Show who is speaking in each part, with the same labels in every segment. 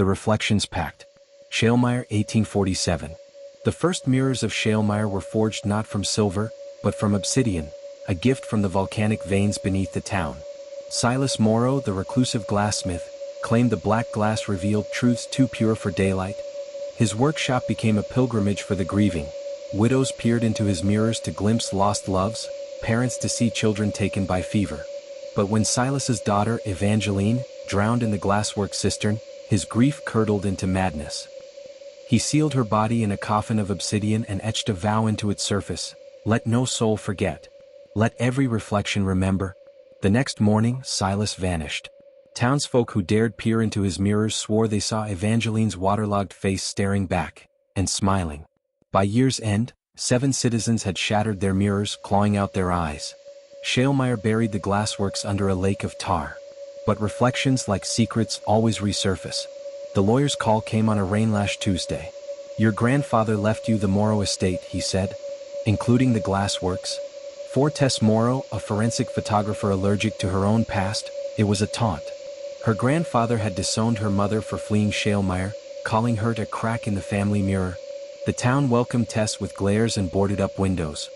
Speaker 1: The Reflections Pact. Schalemeyer, 1847. The first mirrors of Schalemeyer were forged not from silver, but from obsidian, a gift from the volcanic veins beneath the town. Silas Morrow, the reclusive glassmith, claimed the black glass revealed truths too pure for daylight. His workshop became a pilgrimage for the grieving. Widows peered into his mirrors to glimpse lost loves, parents to see children taken by fever. But when Silas's daughter, Evangeline, drowned in the glasswork cistern, his grief curdled into madness. He sealed her body in a coffin of obsidian and etched a vow into its surface: let no soul forget. Let every reflection remember. The next morning, Silas vanished. Townsfolk who dared peer into his mirrors swore they saw Evangeline's waterlogged face staring back, and smiling. By year's end, 7 citizens had shattered their mirrors, clawing out their eyes. Schalemeyer buried the glassworks under a lake of tar. But reflections, like secrets, always resurface. The lawyer's call came on a rain-lashed Tuesday. Your grandfather left you the Morrow estate, he said, including the glassworks. For Tess Morrow, a forensic photographer allergic to her own past, it was a taunt. Her grandfather had disowned her mother for fleeing Schalemeyer, calling her to crack in the family mirror. The town welcomed Tess with glares and boarded-up windows.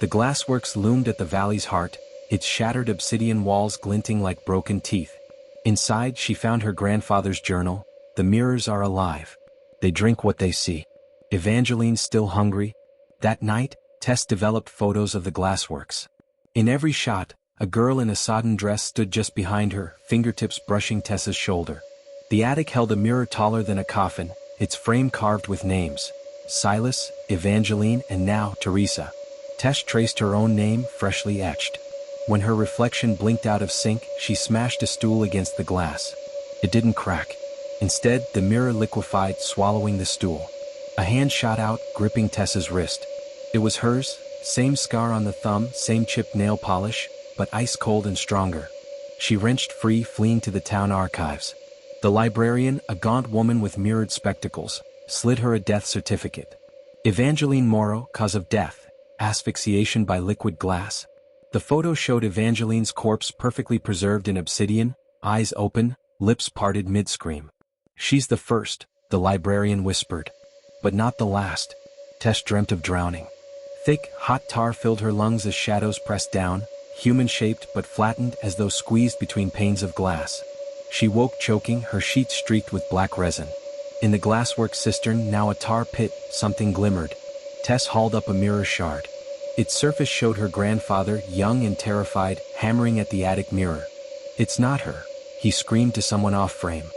Speaker 1: The glassworks loomed at the valley's heart, its shattered obsidian walls glinting like broken teeth. Inside, she found her grandfather's journal. The mirrors are alive. They drink what they see. Evangeline's still hungry. That night, Tess developed photos of the glassworks. In every shot, a girl in a sodden dress stood just behind her, fingertips brushing Tess's shoulder. The attic held a mirror taller than a coffin, its frame carved with names: Silas, Evangeline, and now Teresa. Tess traced her own name, freshly etched. When her reflection blinked out of sync, she smashed a stool against the glass. It didn't crack. Instead, the mirror liquefied, swallowing the stool. A hand shot out, gripping Tess's wrist. It was hers, same scar on the thumb, same chipped nail polish, but ice-cold and stronger. She wrenched free, fleeing to the town archives. The librarian, a gaunt woman with mirrored spectacles, slid her a death certificate. Evangeline Morrow, cause of death: asphyxiation by liquid glass. The photo showed Evangeline's corpse perfectly preserved in obsidian, eyes open, lips parted mid-scream. She's the first, the librarian whispered. But not the last. Tess dreamt of drowning. Thick, hot tar filled her lungs as shadows pressed down, human-shaped but flattened as though squeezed between panes of glass. She woke choking, her sheets streaked with black resin. In the glasswork cistern, now a tar pit, something glimmered. Tess hauled up a mirror shard. Its surface showed her grandfather, young and terrified, hammering at the attic mirror. It's not her, he screamed to someone off-frame.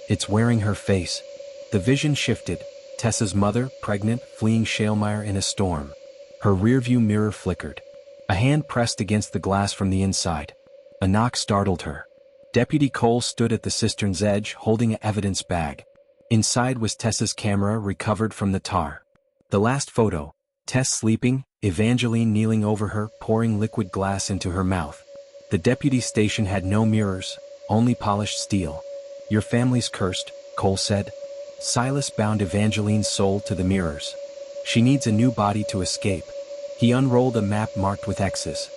Speaker 1: It's wearing her face. The vision shifted. Tessa's mother, pregnant, fleeing Schalemeyer in a storm. Her rearview mirror flickered. A hand pressed against the glass from the inside. A knock startled her. Deputy Cole stood at the cistern's edge, holding an evidence bag. Inside was Tessa's camera, recovered from the tar. The last photo: Tess sleeping, Evangeline kneeling over her, pouring liquid glass into her mouth. The deputy station had no mirrors, only polished steel. Your family's cursed, Cole said. Silas bound Evangeline's soul to the mirrors. She needs a new body to escape. He unrolled a map marked with X's.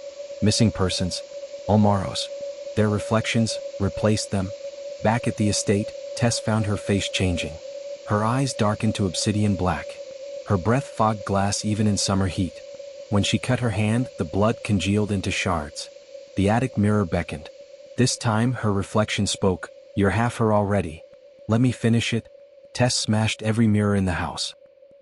Speaker 1: Missing persons, all Morrows. Their reflections, replaced them. Back at the estate, Tess found her face changing. Her eyes darkened to obsidian black. Her breath fogged glass even in summer heat. When she cut her hand, the blood congealed into shards. The attic mirror beckoned. This time, her reflection spoke: you're half her already. Let me finish it. Tess smashed every mirror in the house.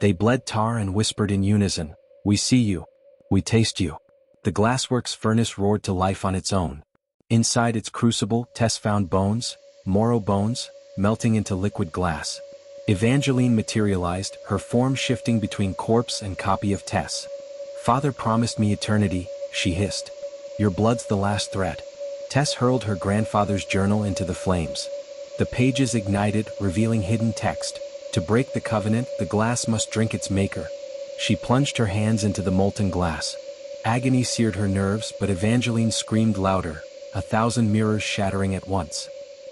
Speaker 1: They bled tar and whispered in unison: we see you. We taste you. The glassworks furnace roared to life on its own. Inside its crucible, Tess found bones, Morrow bones, melting into liquid glass. Evangeline materialized, her form shifting between corpse and copy of Tess. Father promised me eternity, she hissed. Your blood's the last threat. Tess hurled her grandfather's journal into the flames. The pages ignited, revealing hidden text. To break the covenant, the glass must drink its maker. She plunged her hands into the molten glass. Agony seared her nerves, but Evangeline screamed louder, 1,000 mirrors shattering at once.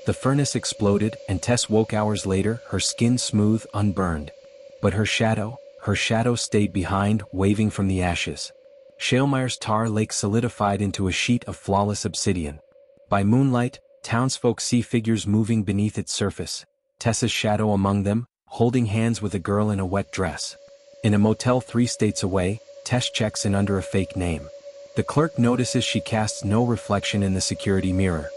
Speaker 1: The furnace exploded, and Tess woke hours later, her skin smooth, unburned. But her shadow stayed behind, waving from the ashes. Schalemeyer's tar lake solidified into a sheet of flawless obsidian. By moonlight, townsfolk see figures moving beneath its surface. Tessa's shadow among them, holding hands with a girl in a wet dress. In a motel 3 states away, Tess checks in under a fake name. The clerk notices she casts no reflection in the security mirror.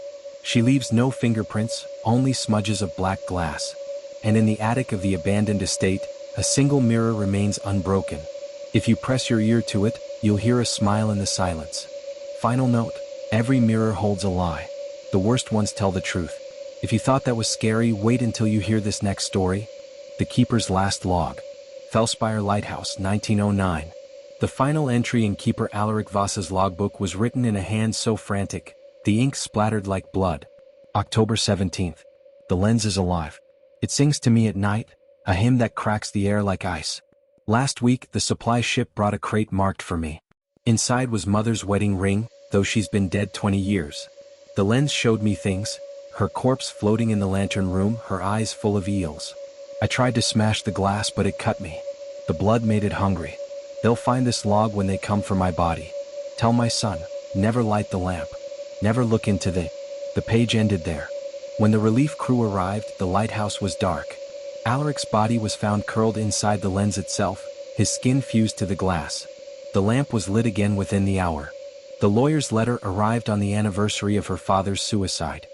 Speaker 1: She leaves no fingerprints, only smudges of black glass. And in the attic of the abandoned estate, a single mirror remains unbroken. If you press your ear to it, you'll hear a smile in the silence. Final note: every mirror holds a lie. The worst ones tell the truth. If you thought that was scary, wait until you hear this next story. The Keeper's Last Log. Fellspire Lighthouse, 1909. The final entry in Keeper Alaric Voss's logbook was written in a hand so frantic, the ink splattered like blood. October 17th. The lens is alive. It sings to me at night, a hymn that cracks the air like ice. Last week, the supply ship brought a crate marked for me. Inside was Mother's wedding ring, though she's been dead 20 years. The lens showed me things, her corpse floating in the lantern room, her eyes full of eels. I tried to smash the glass, but it cut me. The blood made it hungry. They'll find this log when they come for my body. Tell my son, never light the lamp. Never look into the page ended there. When the relief crew arrived, the lighthouse was dark. Alaric's body was found curled inside the lens itself, his skin fused to the glass. The lamp was lit again within the hour. The lawyer's letter arrived on the anniversary of her father's suicide.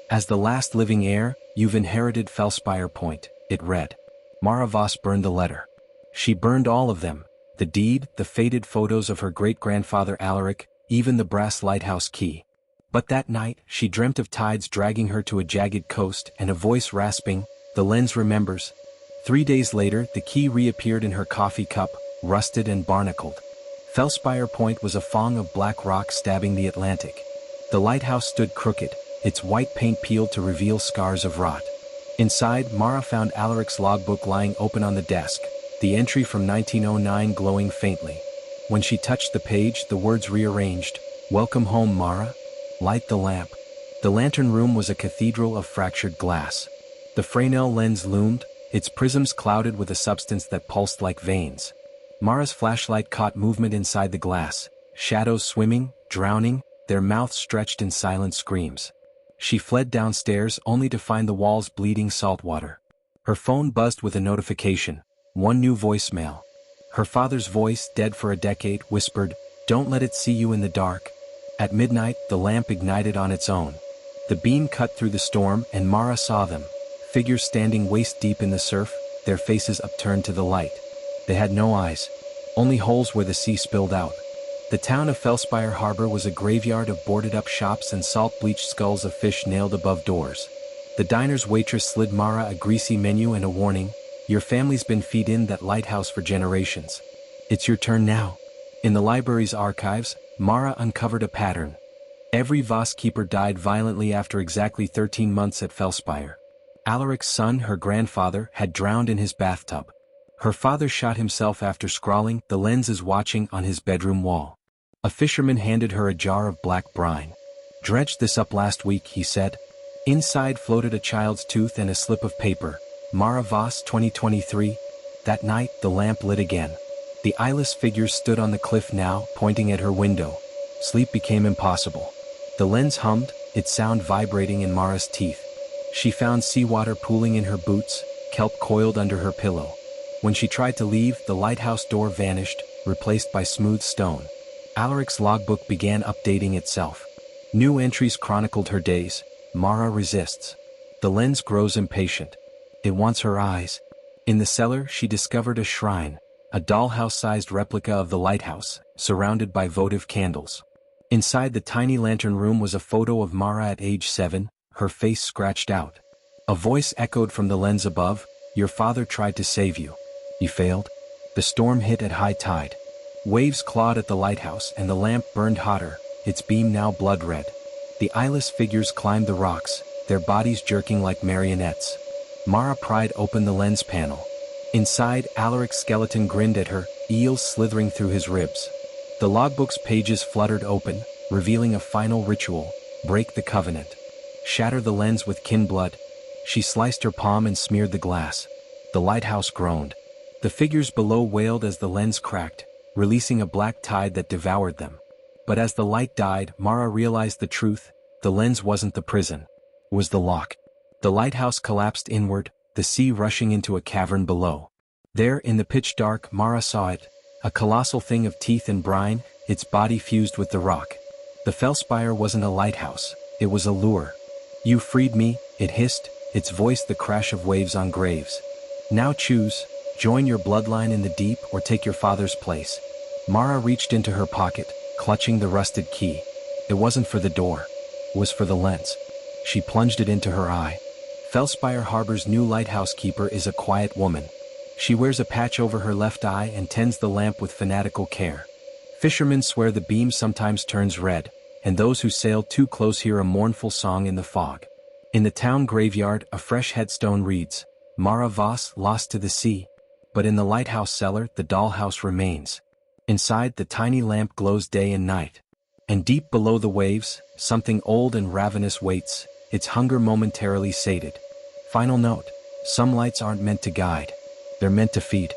Speaker 1: As the last living heir, you've inherited Fellspire Point, it read. Mara Voss burned the letter. She burned all of them, the deed, the faded photos of her great-grandfather Alaric, even the brass lighthouse key. But that night, she dreamt of tides dragging her to a jagged coast and a voice rasping, "The lens remembers." 3 days later, the key reappeared in her coffee cup, rusted and barnacled. Fellspire Point was a fong of black rock stabbing the Atlantic. The lighthouse stood crooked, its white paint peeled to reveal scars of rot. Inside, Mara found Alaric's logbook lying open on the desk, the entry from 1909 glowing faintly. When she touched the page, the words rearranged, "Welcome home, Mara. Light the lamp." The lantern room was a cathedral of fractured glass. The Fresnel lens loomed, its prisms clouded with a substance that pulsed like veins. Mara's flashlight caught movement inside the glass, shadows swimming, drowning, their mouths stretched in silent screams. She fled downstairs only to find the walls bleeding salt water. Her phone buzzed with a notification, one new voicemail. Her father's voice, dead for a decade, whispered, "Don't let it see you in the dark." At midnight, the lamp ignited on its own. The beam cut through the storm, and Mara saw them, figures standing waist-deep in the surf, their faces upturned to the light. They had no eyes, only holes where the sea spilled out. The town of Fellspire Harbor was a graveyard of boarded-up shops and salt-bleached skulls of fish nailed above doors. The diner's waitress slid Mara a greasy menu and a warning, "Your family's been feed in that lighthouse for generations. It's your turn now." In the library's archives, Mara uncovered a pattern. Every Voss keeper died violently after exactly 13 months at Fellspire. Alaric's son, her grandfather, had drowned in his bathtub. Her father shot himself after scrawling, "The lens is watching," on his bedroom wall. A fisherman handed her a jar of black brine. "Dredged this up last week," he said. Inside floated a child's tooth and a slip of paper. Mara Voss, 2023. That night, the lamp lit again. The eyeless figure stood on the cliff now, pointing at her window. Sleep became impossible. The lens hummed, its sound vibrating in Mara's teeth. She found seawater pooling in her boots, kelp coiled under her pillow. When she tried to leave, the lighthouse door vanished, replaced by smooth stone. Alaric's logbook began updating itself. New entries chronicled her days. Mara resists. The lens grows impatient. It wants her eyes. In the cellar, she discovered a shrine, a dollhouse-sized replica of the lighthouse, surrounded by votive candles. Inside the tiny lantern room was a photo of Mara at age 7, her face scratched out. A voice echoed from the lens above, "Your father tried to save you. You failed." The storm hit at high tide. Waves clawed at the lighthouse and the lamp burned hotter, its beam now blood-red. The eyeless figures climbed the rocks, their bodies jerking like marionettes. Mara pried open the lens panel. Inside, Alaric's skeleton grinned at her, eels slithering through his ribs. The logbook's pages fluttered open, revealing a final ritual: break the covenant. Shatter the lens with kin blood. She sliced her palm and smeared the glass. The lighthouse groaned. The figures below wailed as the lens cracked, releasing a black tide that devoured them. But as the light died, Mara realized the truth: the lens wasn't the prison. It was the lock. The lighthouse collapsed inward, the sea rushing into a cavern below. There, in the pitch dark, Mara saw it, a colossal thing of teeth and brine, its body fused with the rock. The Fellspire wasn't a lighthouse, it was a lure. "You freed me," it hissed, its voice the crash of waves on graves. "Now choose, join your bloodline in the deep or take your father's place." Mara reached into her pocket, clutching the rusted key. It wasn't for the door, it was for the lens. She plunged it into her eye. Fellspire Harbor's new lighthouse keeper is a quiet woman. She wears a patch over her left eye and tends the lamp with fanatical care. Fishermen swear the beam sometimes turns red, and those who sail too close hear a mournful song in the fog. In the town graveyard, a fresh headstone reads, "Mara Voss lost to the sea." But in the lighthouse cellar, the dollhouse remains. Inside, the tiny lamp glows day and night. And deep below the waves, something old and ravenous waits, its hunger momentarily sated. Final note: some lights aren't meant to guide. They're meant to feed.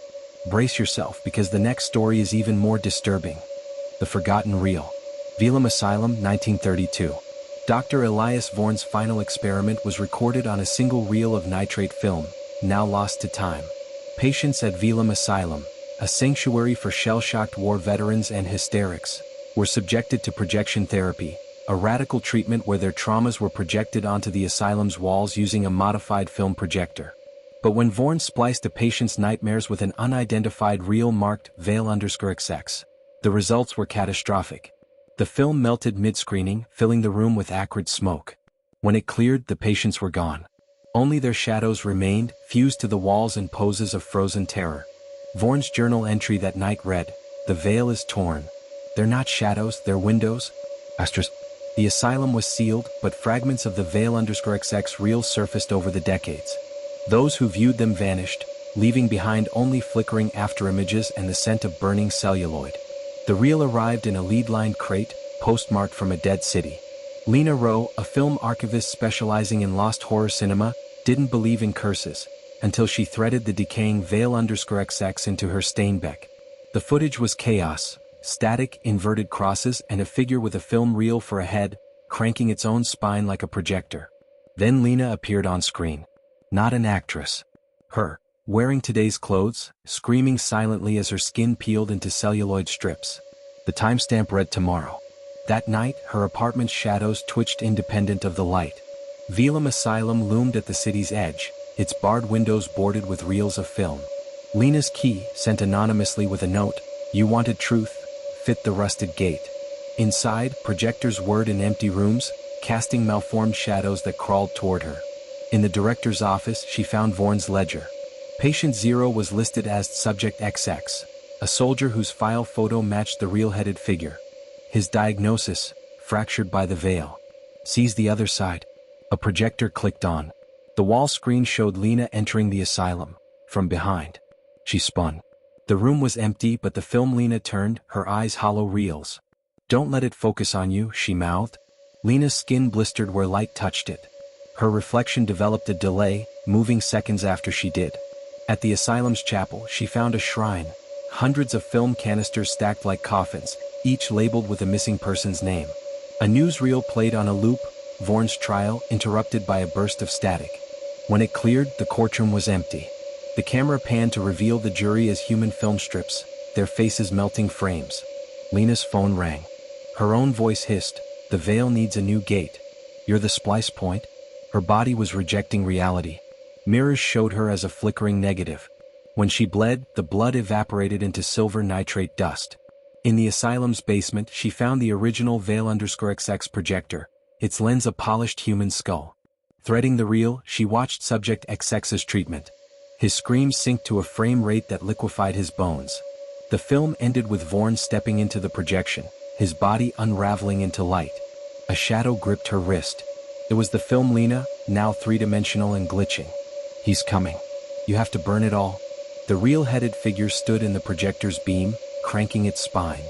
Speaker 1: Brace yourself, because the next story is even more disturbing. The Forgotten Reel. Velam Asylum, 1932. Dr. Elias Vorn's final experiment was recorded on a single reel of nitrate film, now lost to time. Patients at Velam Asylum, a sanctuary for shell-shocked war veterans and hysterics, were subjected to projection therapy, a radical treatment where their traumas were projected onto the asylum's walls using a modified film projector. But when Vorn spliced a patient's nightmares with an unidentified reel marked Veil_XX, the results were catastrophic. The film melted mid-screening, filling the room with acrid smoke. When it cleared, the patients were gone. Only their shadows remained, fused to the walls in poses of frozen terror. Vorn's journal entry that night read, "The veil is torn. They're not shadows, they're windows." The asylum was sealed, but fragments of the Veil_XX reel surfaced over the decades. Those who viewed them vanished, leaving behind only flickering afterimages and the scent of burning celluloid. The reel arrived in a lead-lined crate, postmarked from a dead city. Lena Rowe, a film archivist specializing in lost horror cinema, didn't believe in curses, until she threaded the decaying Veil_XX into her Steinbeck. The footage was chaos, static, inverted crosses, and a figure with a film reel for a head, cranking its own spine like a projector. Then Lena appeared on screen. Not an actress. Her, wearing today's clothes, screaming silently as her skin peeled into celluloid strips. The timestamp read tomorrow. That night, her apartment's shadows twitched independent of the light. Velam Asylum loomed at the city's edge, its barred windows boarded with reels of film. Lena's key, sent anonymously with a note, "You wanted truth," fit the rusted gate. Inside, projectors whirred in empty rooms, casting malformed shadows that crawled toward her. In the director's office, she found Vorn's ledger. Patient 0 was listed as Subject XX, a soldier whose file photo matched the reel-headed figure. His diagnosis: fractured by the veil. "Sees the other side." A projector clicked on. The wall screen showed Lena entering the asylum, from behind. She spun. The room was empty, but the film Lena turned, her eyes hollow reels. "Don't let it focus on you," she mouthed. Lena's skin blistered where light touched it. Her reflection developed a delay, moving seconds after she did. At the asylum's chapel, she found a shrine. Hundreds of film canisters stacked like coffins, each labeled with a missing person's name. A newsreel played on a loop, Vorn's trial, interrupted by a burst of static. When it cleared, the courtroom was empty. The camera panned to reveal the jury as human film strips, their faces melting frames. Lena's phone rang. Her own voice hissed, "The veil needs a new gate. You're the splice point?" Her body was rejecting reality. Mirrors showed her as a flickering negative. When she bled, the blood evaporated into silver nitrate dust. In the asylum's basement, she found the original Veil_XX projector, its lens a polished human skull. Threading the reel, she watched Subject XX's treatment. His screams synced to a frame rate that liquefied his bones. The film ended with Vorn stepping into the projection, his body unraveling into light. A shadow gripped her wrist. It was the film Lena, now three-dimensional and glitching. "He's coming. You have to burn it all." The reel-headed figure stood in the projector's beam, cranking its spine.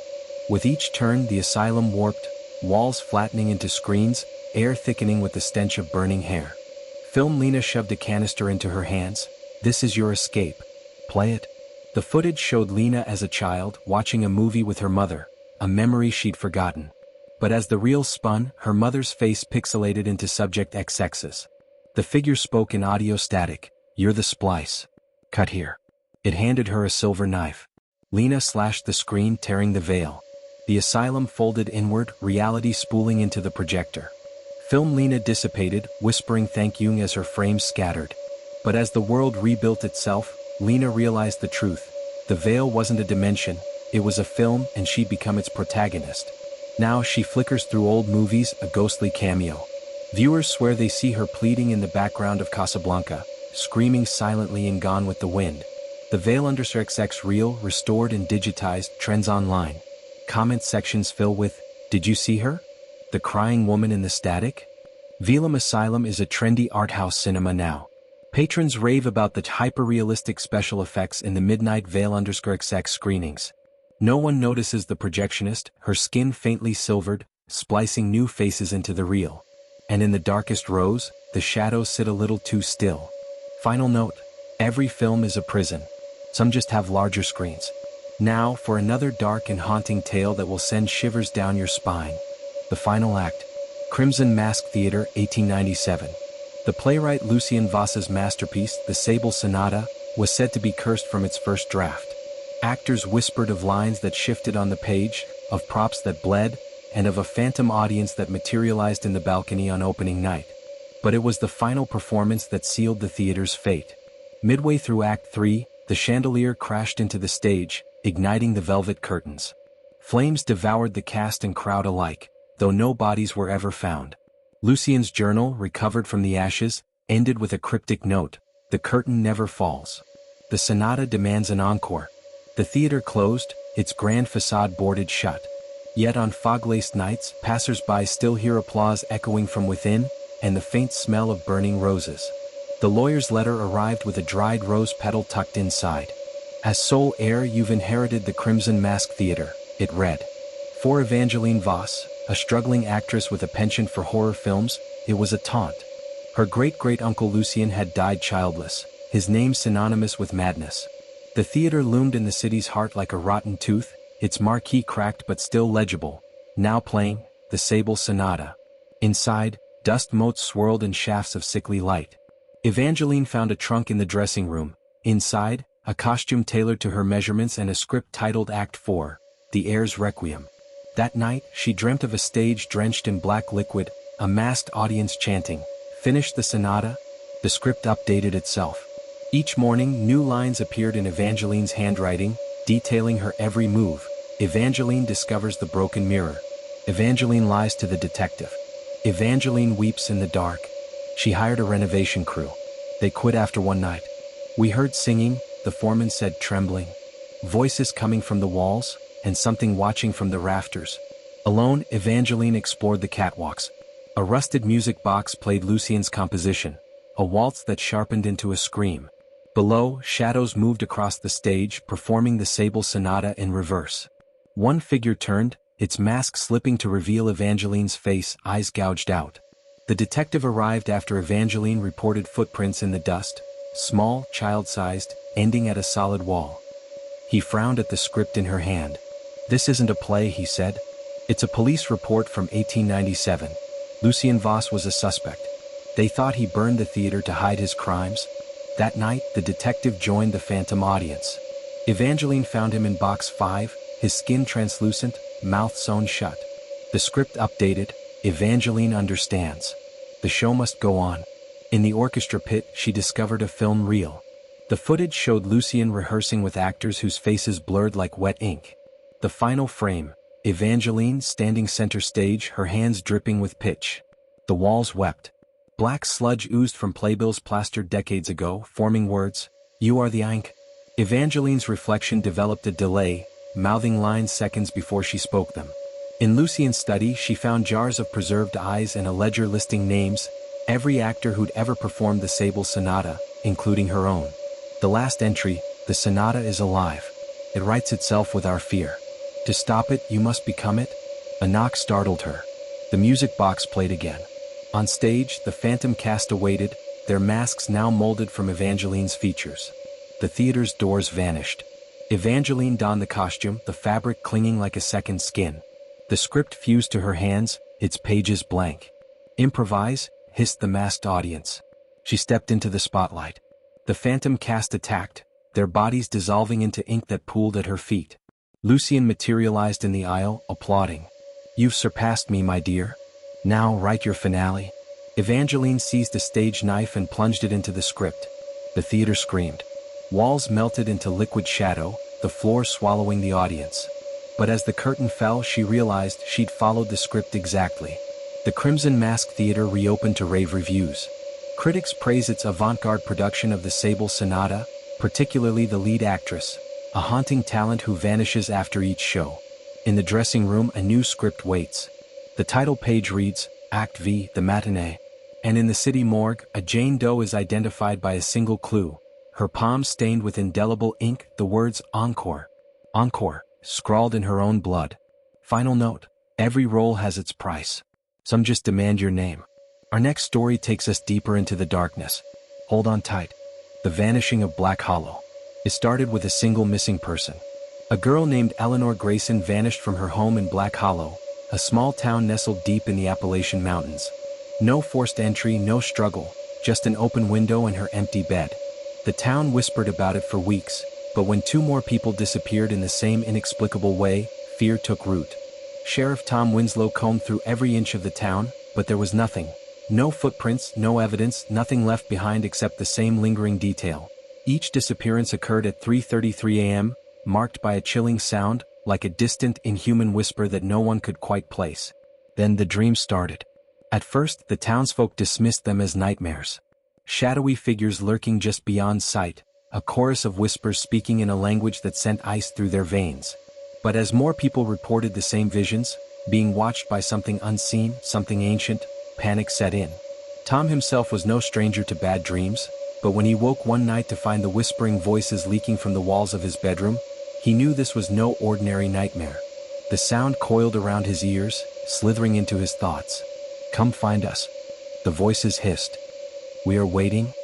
Speaker 1: With each turn, the asylum warped, walls flattening into screens, air thickening with the stench of burning hair. Film Lena shoved a canister into her hands. "This is your escape. Play it." The footage showed Lena as a child, watching a movie with her mother, a memory she'd forgotten. But as the reel spun, her mother's face pixelated into Subject XX's. The figure spoke in audio static, "You're the splice. Cut here." It handed her a silver knife. Lena slashed the screen, tearing the veil. The asylum folded inward, reality spooling into the projector. Film Lena dissipated, whispering thank you as her frames scattered. But as the world rebuilt itself, Lena realized the truth. The veil wasn't a dimension, it was a film, and she'd become its protagonist. Now she flickers through old movies, a ghostly cameo. Viewers swear they see her pleading in the background of Casablanca, screaming silently in Gone with the Wind. The veil _XX real, restored and digitized, trends online. Comment sections fill with, "Did you see her? The crying woman in the static?" Velam Asylum is a trendy art house cinema now. Patrons rave about the hyper-realistic special effects in the Midnight Veil _XX screenings. No one notices the projectionist, her skin faintly silvered, splicing new faces into the real. And in the darkest rows, the shadows sit a little too still. Final note: every film is a prison. Some just have larger screens. Now for another dark and haunting tale that will send shivers down your spine. The final act. Crimson Mask Theater, 1897. The playwright Lucien Voss's masterpiece, The Sable Sonata, was said to be cursed from its first draft. Actors whispered of lines that shifted on the page, of props that bled, and of a phantom audience that materialized in the balcony on opening night. But it was the final performance that sealed the theater's fate. Midway through Act 3, the chandelier crashed into the stage, igniting the velvet curtains. Flames devoured the cast and crowd alike, though no bodies were ever found. Lucien's journal, recovered from the ashes, ended with a cryptic note: "The curtain never falls." The sonata demands an encore. The theater closed, its grand facade boarded shut. Yet on fog-laced nights, passers-by still hear applause echoing from within, and the faint smell of burning roses. The lawyer's letter arrived with a dried rose petal tucked inside. "As sole heir, you've inherited the Crimson Mask Theater," it read. For Evangeline Voss, a struggling actress with a penchant for horror films, it was a taunt. Her great-great-uncle Lucien had died childless, his name synonymous with madness. The theater loomed in the city's heart like a rotten tooth, its marquee cracked but still legible, now playing, The Sable Sonata. Inside, dust motes swirled in shafts of sickly light. Evangeline found a trunk in the dressing room. Inside, a costume tailored to her measurements and a script titled Act 4, The Heir's Requiem. That night, she dreamt of a stage drenched in black liquid, a masked audience chanting, "Finish the sonata." The script updated itself. Each morning, new lines appeared in Evangeline's handwriting, detailing her every move. Evangeline discovers the broken mirror. Evangeline lies to the detective. Evangeline weeps in the dark. She hired a renovation crew. They quit after one night. "We heard singing," the foreman said, trembling. "Voices coming from the walls, and something watching from the rafters." Alone, Evangeline explored the catwalks. A rusted music box played Lucien's composition, a waltz that sharpened into a scream. Below, shadows moved across the stage, performing the Sable Sonata in reverse. One figure turned, its mask slipping to reveal Evangeline's face, eyes gouged out. The detective arrived after Evangeline reported footprints in the dust, small, child-sized, ending at a solid wall. He frowned at the script in her hand. "This isn't a play," he said. "It's a police report from 1897. Lucien Voss was a suspect. They thought he burned the theater to hide his crimes." That night, the detective joined the phantom audience. Evangeline found him in box 5, his skin translucent, mouth sewn shut. The script updated: "Evangeline understands. The show must go on." In the orchestra pit, she discovered a film reel. The footage showed Lucien rehearsing with actors whose faces blurred like wet ink. The final frame: Evangeline standing center stage, her hands dripping with pitch. The walls wept. Black sludge oozed from playbills plastered decades ago, forming words, "You are the ink." Evangeline's reflection developed a delay, mouthing lines seconds before she spoke them. In Lucien's study, she found jars of preserved eyes and a ledger listing names, every actor who'd ever performed the Sable Sonata, including her own. The last entry: "The sonata is alive. It writes itself with our fear. To stop it, you must become it." A knock startled her. The music box played again. On stage, the phantom cast awaited, their masks now molded from Evangeline's features. The theater's doors vanished. Evangeline donned the costume, the fabric clinging like a second skin. The script fused to her hands, its pages blank. "Improvise," hissed the masked audience. She stepped into the spotlight. The phantom cast attacked, their bodies dissolving into ink that pooled at her feet. Lucien materialized in the aisle, applauding. "You've surpassed me, my dear. Now write your finale." Evangeline seized a stage knife and plunged it into the script. The theater screamed. Walls melted into liquid shadow, the floor swallowing the audience. But as the curtain fell, she realized she'd followed the script exactly. The Crimson Mask Theater reopened to rave reviews. Critics praise its avant-garde production of the Sable Sonata, particularly the lead actress, a haunting talent who vanishes after each show. In the dressing room, a new script waits. The title page reads, Act V, The Matinee. And in the city morgue, a Jane Doe is identified by a single clue. Her palm stained with indelible ink, the words Encore. Encore, scrawled in her own blood. Final note, every role has its price. Some just demand your name. Our next story takes us deeper into the darkness. Hold on tight. The Vanishing of Black Hollow. It started with a single missing person. A girl named Eleanor Grayson vanished from her home in Black Hollow, a small town nestled deep in the Appalachian Mountains. No forced entry, no struggle, just an open window and her empty bed. The town whispered about it for weeks, but when two more people disappeared in the same inexplicable way, fear took root. Sheriff Tom Winslow combed through every inch of the town, but there was nothing. No footprints, no evidence, nothing left behind except the same lingering detail. Each disappearance occurred at 3:33 a.m., marked by a chilling sound, like a distant, inhuman whisper that no one could quite place. Then the dream started. At first, the townsfolk dismissed them as nightmares. Shadowy figures lurking just beyond sight, a chorus of whispers speaking in a language that sent ice through their veins. But as more people reported the same visions, being watched by something unseen, something ancient, panic set in. Tom himself was no stranger to bad dreams, but when he woke one night to find the whispering voices leaking from the walls of his bedroom, he knew this was no ordinary nightmare. The sound coiled around his ears, slithering into his thoughts. "Come find us." The voices hissed. "We are waiting."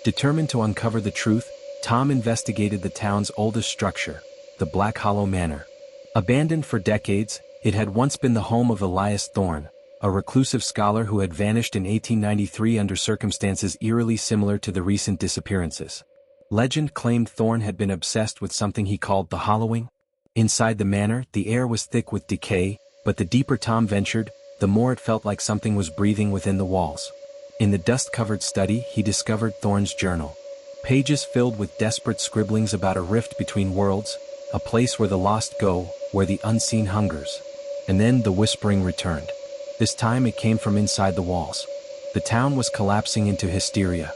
Speaker 1: Determined to uncover the truth, Tom investigated the town's oldest structure, the Black Hollow Manor. Abandoned for decades, it had once been the home of Elias Thorne, a reclusive scholar who had vanished in 1893 under circumstances eerily similar to the recent disappearances. Legend claimed Thorne had been obsessed with something he called the hollowing. Inside the manor, the air was thick with decay, but the deeper Tom ventured, the more it felt like something was breathing within the walls. In the dust-covered study, he discovered Thorne's journal. Pages filled with desperate scribblings about a rift between worlds, a place where the lost go, where the unseen hungers. And then the whispering returned. This time it came from inside the walls. The town was collapsing into hysteria.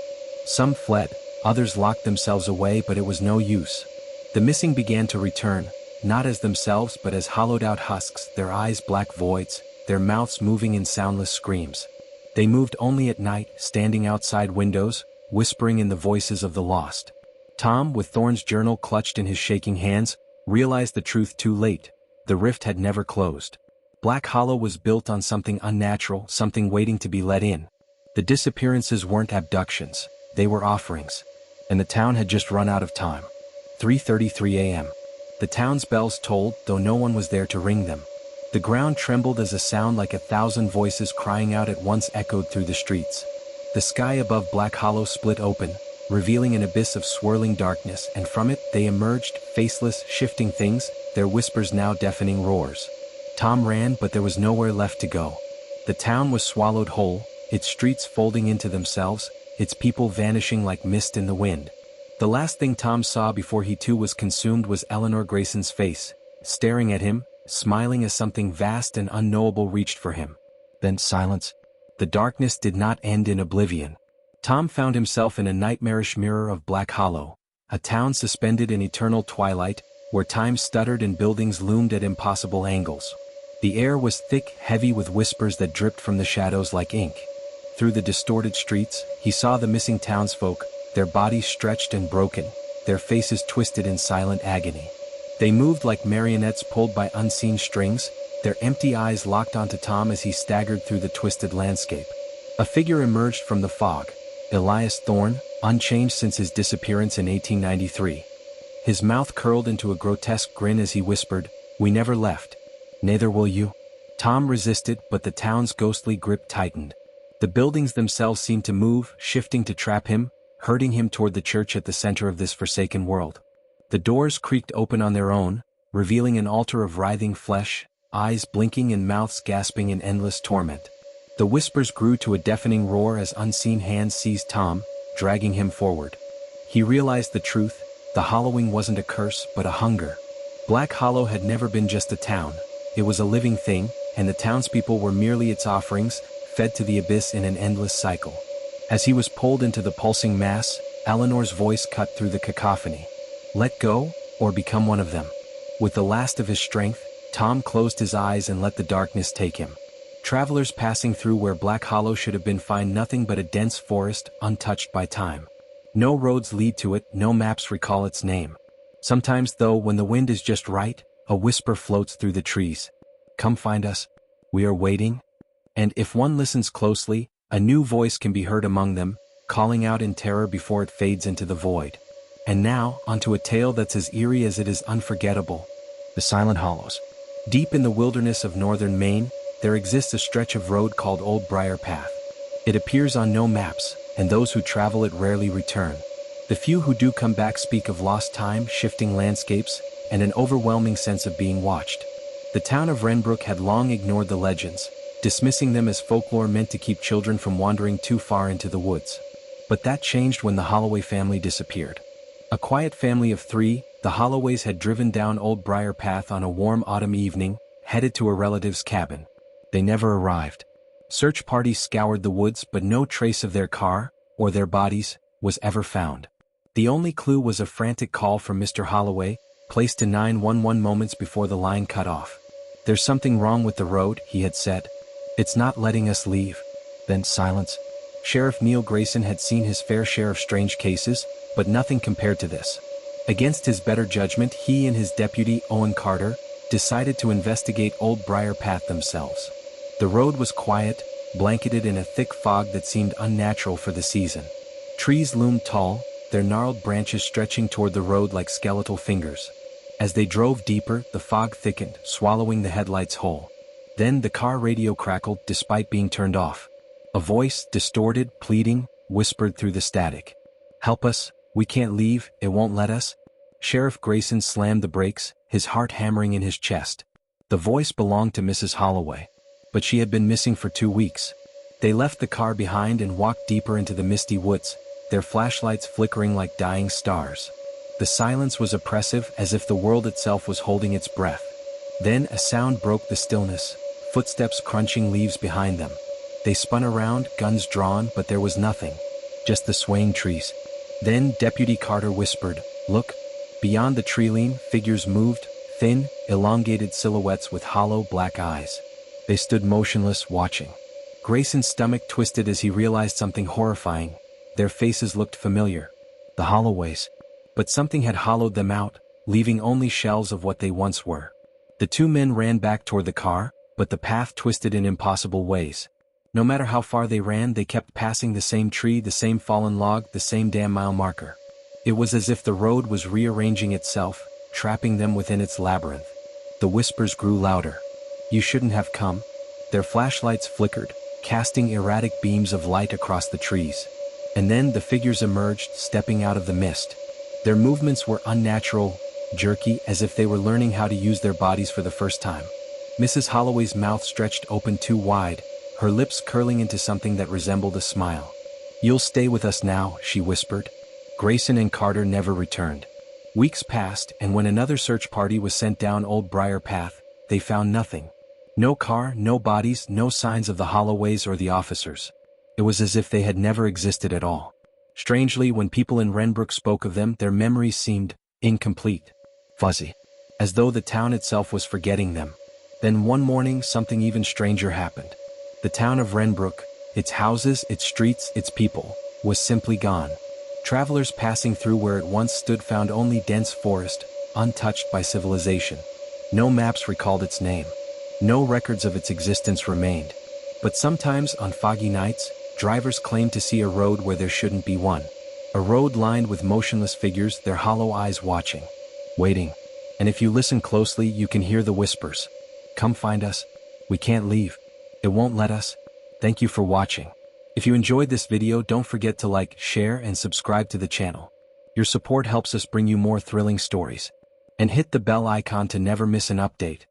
Speaker 1: Some fled, others locked themselves away, but it was no use. The missing began to return, not as themselves but as hollowed-out husks, their eyes black voids, their mouths moving in soundless screams. They moved only at night, standing outside windows, whispering in the voices of the lost. Tom, with Thorne's journal clutched in his shaking hands, realized the truth too late. The rift had never closed. Black Hollow was built on something unnatural, something waiting to be let in. The disappearances weren't abductions, they were offerings. And the town had just run out of time. 3:33 a.m. The town's bells tolled, though no one was there to ring them. The ground trembled as a sound like 1,000 voices crying out at once echoed through the streets. The sky above Black Hollow split open, revealing an abyss of swirling darkness, and from it they emerged, faceless, shifting things, their whispers now deafening roars. Tom ran, but there was nowhere left to go. The town was swallowed whole, its streets folding into themselves, its people vanishing like mist in the wind. The last thing Tom saw before he too was consumed was Eleanor Grayson's face, staring at him, smiling as something vast and unknowable reached for him. Then silence. The darkness did not end in oblivion. Tom found himself in a nightmarish mirror of Black Hollow, a town suspended in eternal twilight, where time stuttered and buildings loomed at impossible angles. The air was thick, heavy with whispers that dripped from the shadows like ink. Through the distorted streets, he saw the missing townsfolk, their bodies stretched and broken, their faces twisted in silent agony. They moved like marionettes pulled by unseen strings, their empty eyes locked onto Tom as he staggered through the twisted landscape. A figure emerged from the fog, Elias Thorne, unchanged since his disappearance in 1893. His mouth curled into a grotesque grin as he whispered, "We never left. Neither will you." Tom resisted, but the town's ghostly grip tightened. The buildings themselves seemed to move, shifting to trap him, herding him toward the church at the center of this forsaken world. The doors creaked open on their own, revealing an altar of writhing flesh, eyes blinking and mouths gasping in endless torment. The whispers grew to a deafening roar as unseen hands seized Tom, dragging him forward. He realized the truth: the hollowing wasn't a curse but a hunger. Black Hollow had never been just a town. It was a living thing, and the townspeople were merely its offerings, fed to the abyss in an endless cycle. As he was pulled into the pulsing mass, Eleanor's voice cut through the cacophony. Let go, or become one of them. With the last of his strength, Tom closed his eyes and let the darkness take him. Travelers passing through where Black Hollow should have been find nothing but a dense forest, untouched by time. No roads lead to it, no maps recall its name. Sometimes though, when the wind is just right, a whisper floats through the trees. Come find us. We are waiting. And if one listens closely, a new voice can be heard among them, calling out in terror before it fades into the void. And now, onto a tale that's as eerie as it is unforgettable. The Silent Hollows. Deep in the wilderness of northern Maine, there exists a stretch of road called Old Briar Path. It appears on no maps, and those who travel it rarely return. The few who do come back speak of lost time, shifting landscapes, and an overwhelming sense of being watched. The town of Renbrook had long ignored the legends, dismissing them as folklore meant to keep children from wandering too far into the woods. But that changed when the Holloway family disappeared. A quiet family of 3, the Holloways had driven down Old Briar Path on a warm autumn evening, headed to a relative's cabin. They never arrived. Search parties scoured the woods, but no trace of their car, or their bodies, was ever found. The only clue was a frantic call from Mr. Holloway, placed to 911 moments before the line cut off. There's something wrong with the road, he had said. It's not letting us leave. Then silence. Sheriff Neil Grayson had seen his fair share of strange cases, but nothing compared to this. Against his better judgment, he and his deputy, Owen Carter, decided to investigate Old Briar Path themselves. The road was quiet, blanketed in a thick fog that seemed unnatural for the season. Trees loomed tall, their gnarled branches stretching toward the road like skeletal fingers. As they drove deeper, the fog thickened, swallowing the headlights whole. Then the car radio crackled despite being turned off. A voice, distorted, pleading, whispered through the static. Help us, we can't leave, it won't let us. Sheriff Grayson slammed the brakes, his heart hammering in his chest. The voice belonged to Mrs. Holloway. But she had been missing for 2 weeks. They left the car behind and walked deeper into the misty woods, their flashlights flickering like dying stars. The silence was oppressive, as if the world itself was holding its breath. Then a sound broke the stillness, footsteps crunching leaves behind them. They spun around, guns drawn, but there was nothing. Just the swaying trees. Then Deputy Carter whispered, "Look." Beyond the tree-line, figures moved, thin, elongated silhouettes with hollow black eyes. They stood motionless, watching. Grayson's stomach twisted as he realized something horrifying. Their faces looked familiar. The Holloways. But something had hollowed them out, leaving only shells of what they once were. The 2 men ran back toward the car, but the path twisted in impossible ways. No matter how far they ran, they kept passing the same tree, the same fallen log, the same damn mile marker. It was as if the road was rearranging itself, trapping them within its labyrinth. The whispers grew louder. You shouldn't have come. Their flashlights flickered, casting erratic beams of light across the trees. And then the figures emerged, stepping out of the mist. Their movements were unnatural, jerky, as if they were learning how to use their bodies for the first time. Mrs. Holloway's mouth stretched open too wide, her lips curling into something that resembled a smile. "You'll stay with us now," she whispered. Grayson and Carter never returned. Weeks passed, and when another search party was sent down Old Briar Path, they found nothing. No car, no bodies, no signs of the Holloways or the officers. It was as if they had never existed at all. Strangely, when people in Renbrook spoke of them, their memories seemed incomplete, fuzzy, as though the town itself was forgetting them. Then one morning, something even stranger happened. The town of Renbrook, its houses, its streets, its people, was simply gone. Travelers passing through where it once stood found only dense forest, untouched by civilization. No maps recalled its name. No records of its existence remained. But sometimes, on foggy nights, drivers claimed to see a road where there shouldn't be one. A road lined with motionless figures, their hollow eyes watching, waiting. And if you listen closely, you can hear the whispers. Come find us. We can't leave. It won't let us. Thank you for watching. If you enjoyed this video, don't forget to like, share, and subscribe to the channel. Your support helps us bring you more thrilling stories. And hit the bell icon to never miss an update.